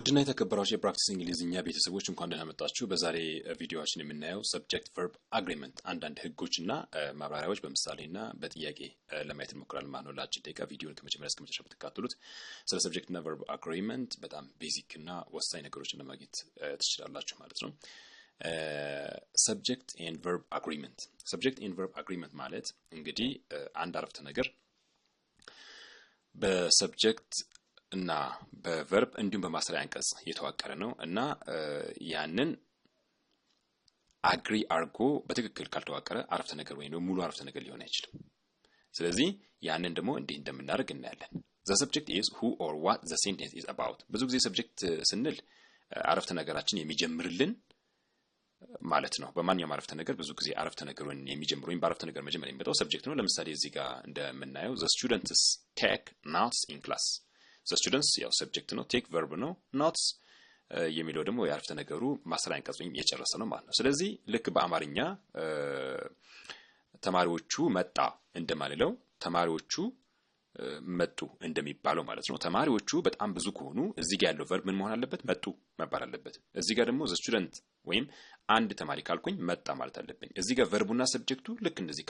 ድና የተከበራችሁ የፕራክቲስ እንግሊዝኛ ቤተሰቦች እንኳን ደህና መጣችሁ። በዛሬ ቪዲዮአችን የምናየው ሰብጀክት ቨርብ አግሪመንት አንዳንድ ህጎችና ማብራሪያዎች በምሳሌና በጥያቄ ለማየት እንሞክራለን ማለት ነው። ለአጭር ደቂቃ ቪዲዮን ከመጀመሪያ እስከ መጨረሻ ብትከታተሉት ስለ ሰብጀክትና ቨርብ አግሪመንት በጣም ቤዚክ እና ወሳኝ ነገሮችን ለማግኘት ትችላላችሁ ማለት ነው። ሰብጀክት ኤንድ ቨርብ አግሪመንት ማለት እንግዲህ አንድ አረፍተ ነገር በሰብጀክት እና በቨርብ እንዲሁም በማሰሪያ አንቀጽ የተዋቀረ ነው እና ያንን አግሪ አርጎ በትክክል ካልተዋቀረ አረፍተ ነገር ወይ ነው ሙሉ አረፍተ ነገር ሊሆን አይችልም። ስለዚህ ያንን ደግሞ እንዴት እንደምናደርግ እናያለን። the subject is who or what the sentence is about። ብዙ ጊዜ ሰብጀክት ስንል አረፍተ ነገራችን የሚጀምርልን ማለት ነው። በማንኛውም አረፍተ ነገር ብዙ ጊዜ አረፍተ ነገሩን የሚጀምረው በአረፍተ ነገር መጀመሪያ የሚመጣው ሰብጀክት ነው። ለምሳሌ እዚህ ጋር እንደምናየው the students take notes in class። the students ያው ሰብጀክት ነው፣ ቴክ ቨርብ ነው፣ ኖትስ የሚለው ደግሞ የአረፍተ ነገሩ ማሰሪያ አንቀጽ ወይም የጨረሰ ነው ማለት ነው። ስለዚህ ልክ በአማርኛ ተማሪዎቹ መጣ እንደማልለው ተማሪዎቹ መጡ እንደሚባለው ማለት ነው። ተማሪዎቹ በጣም ብዙ ከሆኑ እዚህ ጋር ያለው ቨርብ ምን መሆን አለበት? መጡ መባል አለበት። እዚህ ጋር ደግሞ the student ወይም አንድ ተማሪ ካልኩኝ መጣ ማለት አለብኝ። እዚህ ጋር ቨርቡና ሰብጀክቱ ልክ እንደዚህ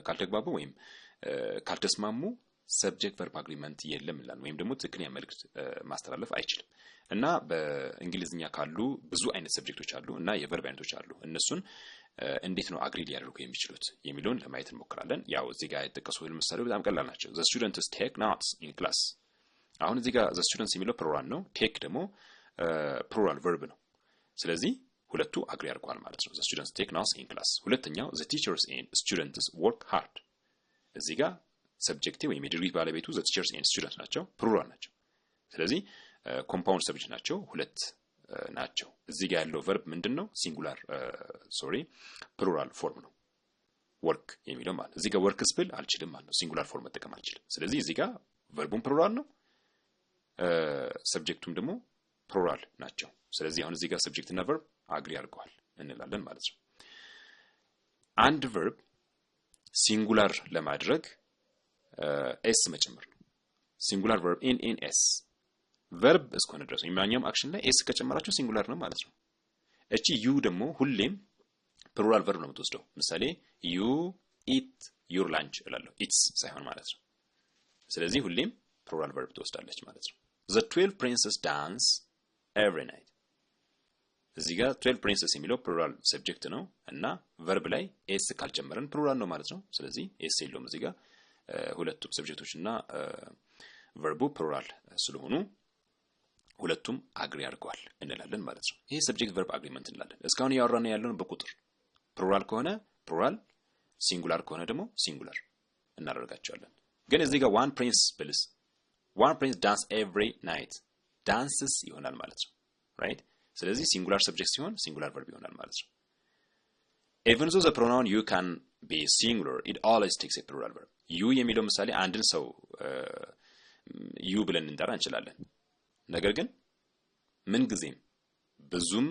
ካልተግባቡ ወይም ካልተስማሙ ሰብጀክት ቨርብ አግሪመንት የለም ይላል ወይም ደግሞ ትክክለኛ መልእክት ማስተላለፍ አይችልም። እና በእንግሊዝኛ ካሉ ብዙ አይነት ሰብጀክቶች አሉ እና የቨርብ አይነቶች አሉ። እነሱን እንዴት ነው አግሪ ሊያደርጉ የሚችሉት የሚለውን ለማየት እንሞክራለን። ያው እዚህ ጋር የተጠቀሱ ለምሳሌ በጣም ቀላል ናቸው። the students take notes in class። አሁን እዚህ ጋር the students የሚለው ፕሉራል ነው፣ take ደግሞ ፕሉራል ቨርብ ነው። ስለዚህ ሁለቱ አግሪ አድርገዋል ማለት ነው። the students take notes in class። ሁለተኛው the teachers and students work hard። እዚህ ጋር ሰብጀክት ወይም የድርጊት ባለቤቱ the teachers and students ናቸው፣ ፕሉራል ናቸው። ስለዚህ ኮምፓውንድ ሰብጀክት ናቸው፣ ሁለት ናቸው። እዚህ ጋር ያለው ቨርብ ምንድነው? ሲንጉላር ፕሉራል ፎርም ነው፣ ወርክ የሚለው ማለት። እዚህ ጋር ወርክስ ብል አልችልም ማለት ነው፣ ሲንጉላር ፎርም መጠቀም አልችልም። ስለዚህ እዚህ ጋር ቨርቡም ፕሉራል ነው፣ ሰብጀክቱም ደግሞ ፕሉራል ናቸው። ስለዚህ አሁን እዚህ ጋር ሰብጀክት እና ቨርብ አግሪ አድርገዋል እንላለን ማለት ነው። አንድ ቨርብ ሲንጉላር ለማድረግ ኤስ መጨመር ነው። ሲንጉላር ቨርብ ኢን ኤስ ቨርብ እስከሆነ ድረስ የሚያኛም አክሽን ላይ ኤስ ከጨመራችሁ ሲንጉላር ነው ማለት ነው። እቺ ዩ ደግሞ ሁሌም ፕሉራል ቨርብ ነው የምትወስደው። ምሳሌ ዩ ኢት ዩር ላንች እላለሁ፣ ኢትስ ሳይሆን ማለት ነው። ስለዚህ ሁሌም ፕሉራል ቨርብ ትወስዳለች ማለት ነው። the 12 princes dance every night። እዚህ ጋር 12 princes የሚለው ፕሉራል ሰብጀክት ነው እና ቨርብ ላይ ኤስ ካልጨመረን ፕሉራል ነው ማለት ነው። ስለዚህ ኤስ የለውም እዚህ ጋር ሁለቱም ሰብጀክቶች እና ቨርቡ ፕሉራል ስለሆኑ ሁለቱም አግሪ አድርገዋል እንላለን ማለት ነው። ይሄ ሰብጀክት ቨርብ አግሪመንት እንላለን። እስካሁን ያወራነው ያለውን በቁጥር ፕሉራል ከሆነ ፕሉራል፣ ሲንጉላር ከሆነ ደግሞ ሲንጉላር እናደርጋቸዋለን። ግን እዚህ ጋር one prince ብልስ one prince dance every night dances ይሆናል ማለት ነው። right? ስለዚህ ሲንጉላር ሰብጀክት ሲሆን ሲንጉላር ቨርብ ይሆናል ማለት ነው። even though the pronoun you can be singular, it always takes a plural verb። you የሚለው ምሳሌ አንድን ሰው you ብለን እንጠራ እንችላለን። ነገር ግን ምን ጊዜም ብዙም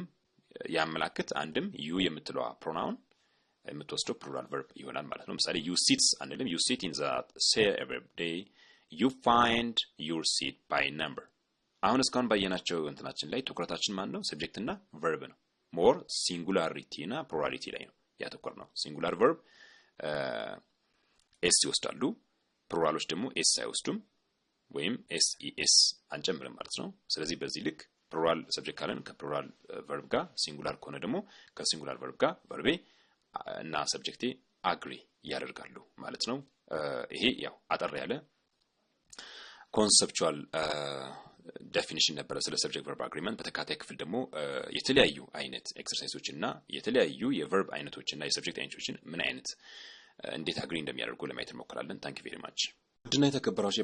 ያመላክት አንድም you የምትለዋ ፕሮናውን የምትወስደው ፕሉራል ቨርብ ይሆናል ማለት ነው። ምሳሌ you sits አንልም፣ you sit in the chair every day፣ you find your seat by number። አሁን እስካሁን ባየናቸው እንትናችን ላይ ትኩረታችን ማን ነው? ሰብጀክት እና ቨርብ ነው። ሞር ሲንጉላሪቲ እና ፕሉራሊቲ ላይ ነው ያተኮር ነው። ሲንጉላር ቨርብ ኤስ ይወስዳሉ፣ ፕሉራሎች ደግሞ ኤስ አይወስዱም ወይም ኤስ ኢኤስ አንጨምርም ማለት ነው። ስለዚህ በዚህ ልክ ፕሉራል ሰብጀክት ካለን ከፕሉራል ቨርብ ጋር፣ ሲንጉላር ከሆነ ደግሞ ከሲንጉላር ቨርብ ጋር ቨርቤ እና ሰብጀክቴ አግሪ ያደርጋሉ ማለት ነው። ይሄ ያው አጠር ያለ ኮንሰፕቹዋል ዴፊኒሽን ነበር ስለ ሰብጀክት ቨርብ አግሪመንት። በተካታይ ክፍል ደግሞ የተለያዩ አይነት ኤክሰርሳይሶች እና የተለያዩ የቨርብ አይነቶች እና የሰብጀክት አይነቶችን ምን አይነት እንዴት አግሪ እንደሚያደርጉ ለማየት እንሞክራለን። ታንክ ዩ ቬሪ ማች። ድና የተከበራችሁ